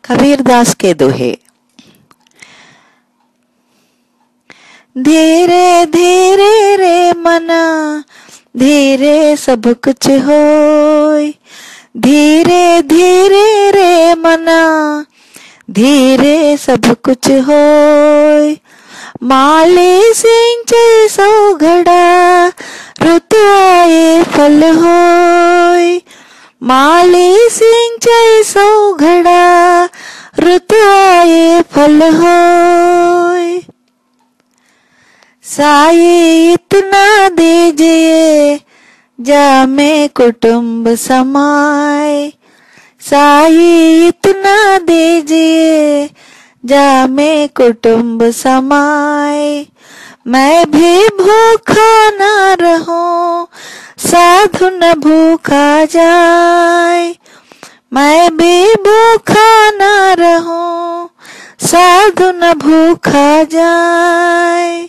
कबीरदास के दोहे। धीरे धीरे रे मना धीरे सब कुछ होय, धीरे धीरे रे मना धीरे सब कुछ होय। माली सिंचे सो घड़ा रुत आए फल होय, माली सिंचे सो घड़ा रुत आए फल होय। साई इतना दीजिए जा में कुटुंब समाए, साई इतना दीजिए जा में कुटुंब समाए। मैं भी भूखा न रहूं साधु न भूखा जाए, मैं भी भूखा न रहूं साधु न भूखा जाए।